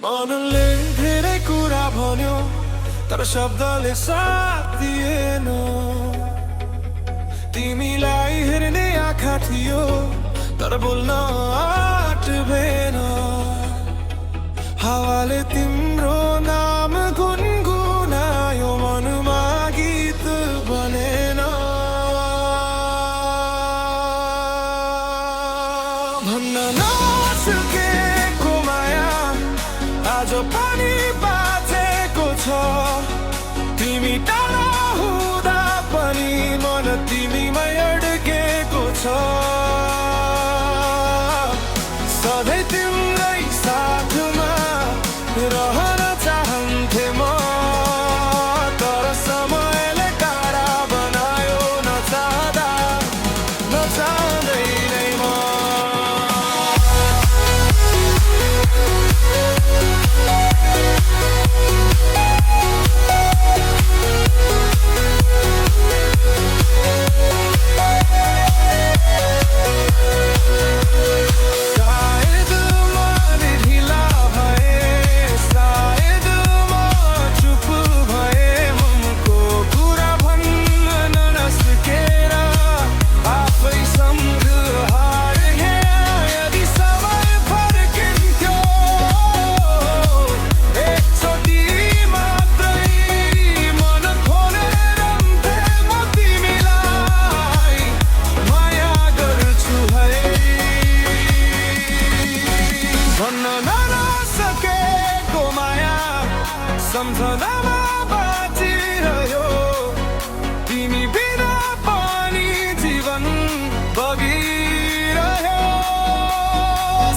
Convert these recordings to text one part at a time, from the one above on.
मनले धेरै कुरा भन्यो तर शब्दले साथ दिएन। तिमीलाई हेर्ने आँखा थियो तर बोल्न आँट भएन। हावाले तिम्रो नाम गुनगुनायो मनमा गीत बनेन। भन्न नसकेको माया आज पनि बाँचेको छ। तिमी टाढा हुँदा पनि मन तिमीमै अड्केको छ। सधैँ तिम्रै साथमा रहन चाहन्थे म, तर समयले टाढा बनायो नचाहँदा नचाहँदै नै म। भन्न नसकेको माया सम्झनामा बाँचिरह्यो। तिमी बिना पनि जीवन बगिरह्यो।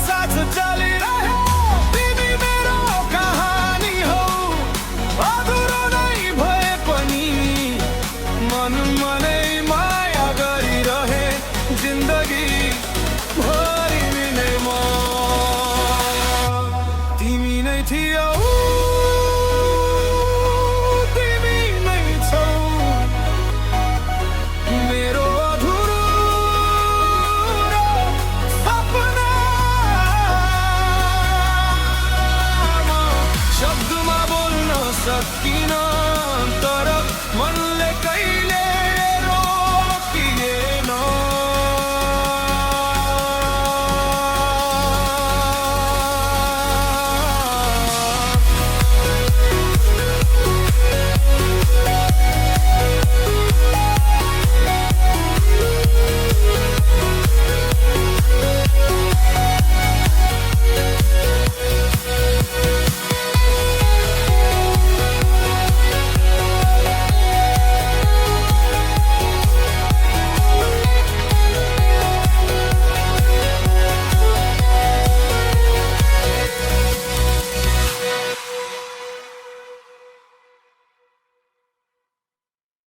साथ चलिरह्यो तिमी मेरो कहानी हौ। अधुरो नै भए पनि मनै माया गरिरहे जिन्दगी भरि नै म। तिमी नै थियौ, तिमी नै छौ मेरो अधुरो सपना। म शब्दमा बोल्न सकिन।